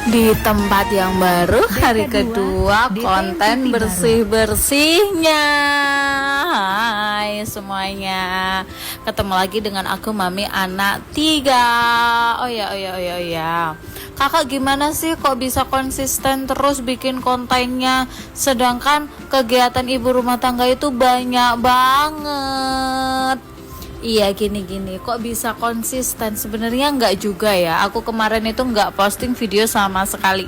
Di tempat yang baru, hari kedua konten bersih-bersihnya. Hai semuanya, ketemu lagi dengan aku Mami anak 3. Oh ya, kakak gimana sih kok bisa konsisten terus bikin kontennya, sedangkan kegiatan ibu rumah tangga itu banyak banget. Iya gini, kok bisa konsisten? Sebenarnya enggak juga ya. Aku kemarin itu enggak posting video sama sekali,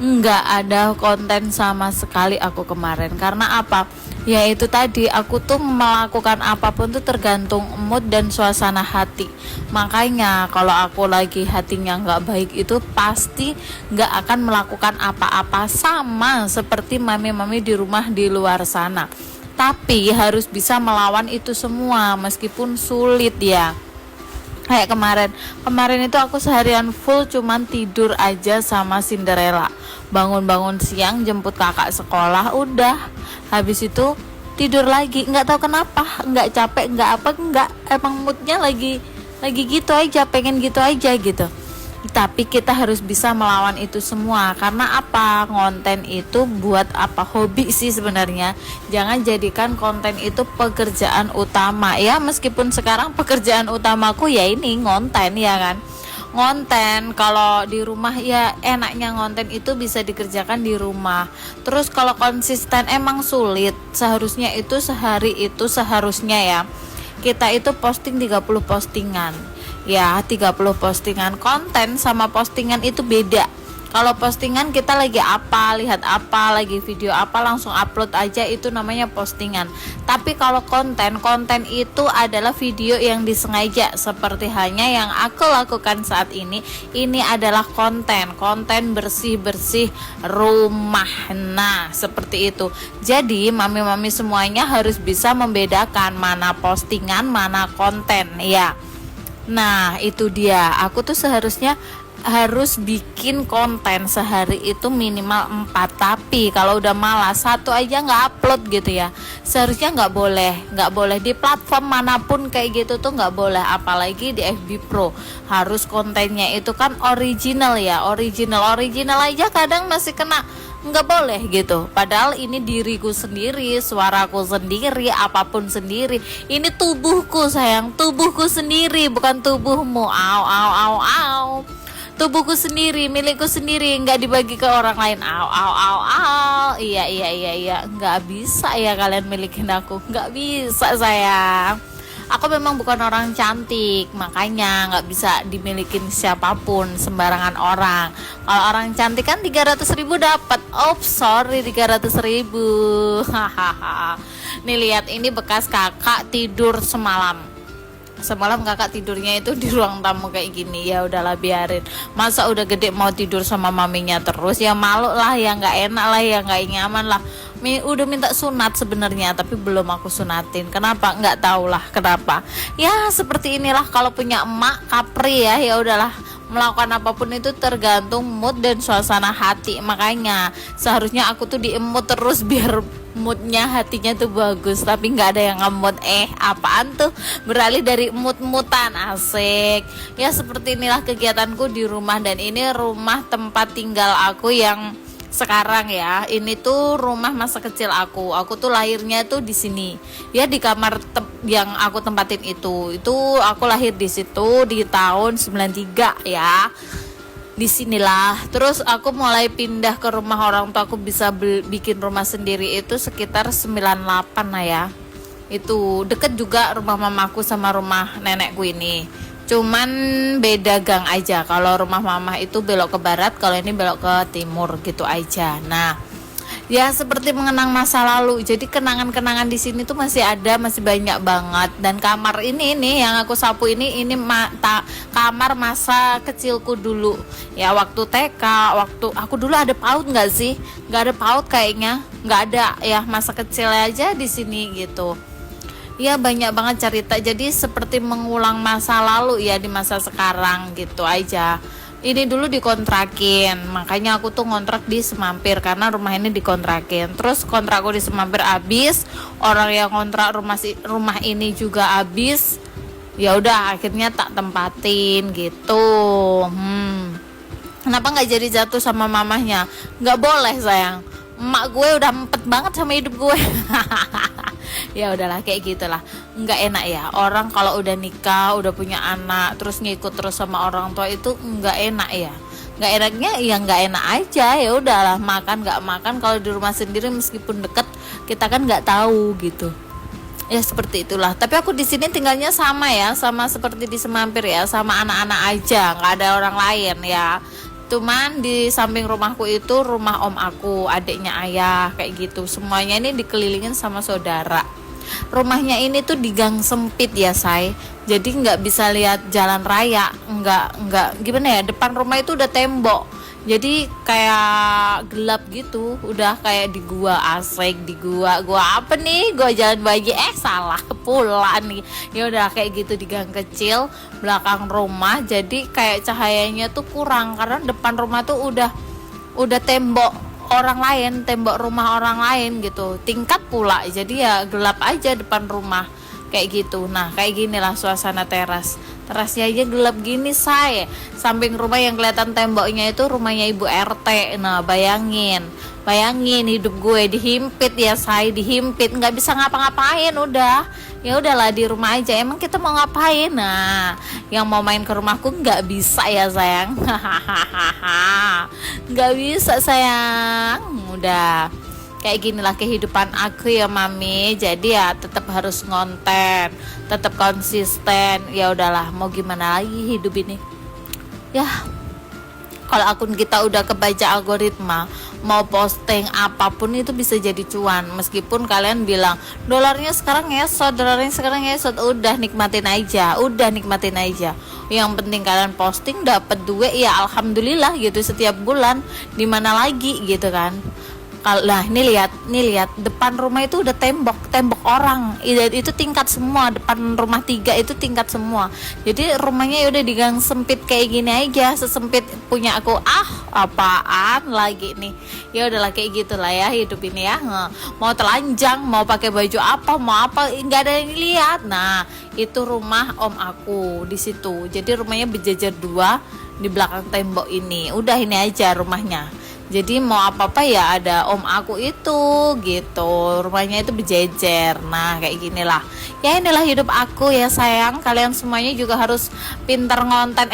enggak ada konten sama sekali aku kemarin. Karena apa? Ya itu tadi, aku tuh melakukan apapun tuh tergantung mood dan suasana hati. Makanya kalau aku lagi hatinya enggak baik itu pasti enggak akan melakukan apa-apa, sama seperti mami-mami di rumah di luar sana. Tapi harus bisa melawan itu semua meskipun sulit ya. Kayak kemarin itu aku seharian full cuman tidur aja sama Cinderella. Bangun-bangun siang jemput kakak sekolah, udah. Habis itu tidur lagi. Nggak tahu kenapa, nggak capek, nggak apa, nggak. Emang moodnya lagi gitu aja, pengen gitu aja gitu. Tapi kita harus bisa melawan itu semua. Karena apa? Konten itu buat apa? Hobi sih sebenarnya. Jangan jadikan konten itu pekerjaan utama ya. Meskipun sekarang pekerjaan utamaku ya ini ngonten ya kan. Ngonten kalau di rumah ya enaknya ngonten itu bisa dikerjakan di rumah. Terus kalau konsisten emang sulit. Seharusnya itu sehari itu seharusnya ya kita itu posting 30 postingan. Ya 30 postingan. Konten sama postingan itu beda. Kalau postingan kita lagi apa, lihat apa, lagi video apa, langsung upload aja, itu namanya postingan. Tapi kalau konten itu adalah video yang disengaja, seperti hanya yang aku lakukan saat ini adalah konten bersih-bersih rumah. Nah seperti itu. Jadi mami-mami semuanya harus bisa membedakan mana postingan, mana konten ya. Nah itu dia, aku tuh seharusnya harus bikin konten sehari itu minimal 4. Tapi kalau udah malas satu aja nggak upload gitu ya, seharusnya nggak boleh di platform manapun kayak gitu tuh nggak boleh. Apalagi di FB Pro harus kontennya itu kan original ya, original aja kadang masih kena nggak boleh gitu. Padahal ini diriku sendiri, suaraku sendiri, apapun sendiri. Ini tubuhku sayang, tubuhku sendiri, bukan tubuhmu. Au. Tubuhku sendiri, milikku sendiri, nggak dibagi ke orang lain. Au. Iya. Nggak bisa ya kalian milikin aku, nggak bisa sayang. Aku memang bukan orang cantik, makanya nggak bisa dimilikin siapapun, sembarangan orang. Kalau orang cantik kan 300.000 dapat. Sorry 300.000. Hahaha. Nih lihat, ini bekas kakak tidur semalam kakak tidurnya itu di ruang tamu kayak gini. Ya udahlah biarin, masa udah gede mau tidur sama maminya terus, ya malu lah, ya nggak enak lah, ya nggak nyaman lah. Udah minta sunat sebenarnya tapi belum aku sunatin. Kenapa? Nggak tahu lah kenapa. Ya seperti inilah kalau punya emak kapri ya. Ya udahlah, melakukan apapun itu tergantung mood dan suasana hati. Makanya seharusnya aku tuh diemut terus biar moodnya, hatinya tuh bagus. Tapi nggak ada yang ngemut. Apaan tuh, beralih dari mood-mutan. Asik ya. Seperti inilah kegiatanku di rumah. Dan ini rumah tempat tinggal aku yang sekarang ya. Ini tuh rumah masa kecil aku tuh lahirnya tuh di sini ya, di kamar yang aku tempatin itu aku lahir di situ di tahun 93 ya. Disinilah terus aku mulai pindah ke rumah orang tua. Aku bisa bikin rumah sendiri itu sekitar 98 lah ya. Itu deket juga rumah mamaku sama rumah nenekku ini, cuman beda gang aja. Kalau rumah mama itu belok ke barat, kalau ini belok ke timur gitu aja. Nah ya seperti mengenang masa lalu. Jadi kenangan-kenangan di sini tuh masih ada, masih banyak banget. Dan kamar ini nih yang aku sapu ini kamar masa kecilku dulu ya, waktu TK. Waktu aku dulu ada PAUD nggak sih? Nggak ada PAUD kayaknya, nggak ada ya. Masa kecil aja di sini gitu ya, banyak banget cerita. Jadi seperti mengulang masa lalu ya di masa sekarang gitu aja. Ini dulu dikontrakin, makanya aku tuh ngontrak di Semampir karena rumah ini dikontrakin. Terus kontrakku di Semampir habis, orang yang kontrak rumah ini juga habis. Ya udah akhirnya tak tempatin gitu. Kenapa nggak jadi jatuh sama mamahnya? Nggak boleh sayang. Emak gue udah empet banget sama hidup gue. Ya udahlah kayak gitulah. Nggak enak ya. Orang kalau udah nikah, udah punya anak, terus ngikut terus sama orang tua itu nggak enak ya. Nggak enaknya ya nggak enak aja. Ya udahlah, makan nggak makan kalau di rumah sendiri meskipun deket, kita kan nggak tahu gitu. Ya seperti itulah. Tapi aku di sini tinggalnya sama ya, sama seperti di Semampir ya, sama anak-anak aja, nggak ada orang lain ya. Cuman di samping rumahku itu rumah om aku, adiknya ayah, kayak gitu. Semuanya ini dikelilingin sama saudara. Rumahnya ini tuh di gang sempit ya say, jadi nggak bisa lihat jalan raya, nggak gimana ya, depan rumah itu udah tembok, jadi kayak gelap gitu, udah kayak di gua asik, di gua apa nih, gua jalan bagi salah pula nih. Ya udah kayak gitu di gang kecil belakang rumah, jadi kayak cahayanya tuh kurang karena depan rumah tuh udah tembok orang lain, tembok rumah orang lain gitu, tingkat pula, jadi ya gelap aja depan rumah kayak gitu. Nah kayak ginilah suasana terasnya aja gelap gini say. Samping rumah yang kelihatan temboknya itu rumahnya ibu RT. Nah bayangin hidup gue dihimpit ya say, dihimpit, nggak bisa ngapa-ngapain. Ya udahlah di rumah aja, emang kita mau ngapain? Nah yang mau main ke rumahku nggak bisa ya sayang. Nggak bisa sayang. Udah kayak ginilah kehidupan aku ya mami. Jadi ya tetap harus ngonten, tetap konsisten. Ya udahlah, mau gimana lagi hidup ini ya. Kalau akun kita udah kebaca algoritma, mau posting apapun itu bisa jadi cuan. Meskipun kalian bilang dolarnya sekarang ngesot, udah nikmatin aja. Yang penting kalian posting dapat duit ya alhamdulillah gitu setiap bulan. Dimana lagi gitu kan. Lah ini lihat depan rumah itu udah tembok orang, itu tingkat semua, depan rumah 3 itu tingkat semua, jadi rumahnya udah di gang sempit kayak gini aja, sesempit punya aku. Apaan lagi nih? Ya udahlah kayak gitulah ya hidup ini ya. Mau telanjang, mau pakai baju apa, mau apa, nggak ada yang lihat. Nah itu rumah om aku di situ, jadi rumahnya berjejer 2 di belakang tembok ini. Udah ini aja rumahnya. Jadi mau apa-apa ya ada om aku itu gitu, rumahnya itu berjejer. Nah kayak ginilah ya, inilah hidup aku ya sayang. Kalian semuanya juga harus pinter ngonten,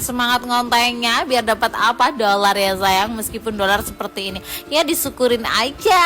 semangat ngontennya biar dapat apa, dolar ya sayang. Meskipun dolar seperti ini ya disyukurin aja.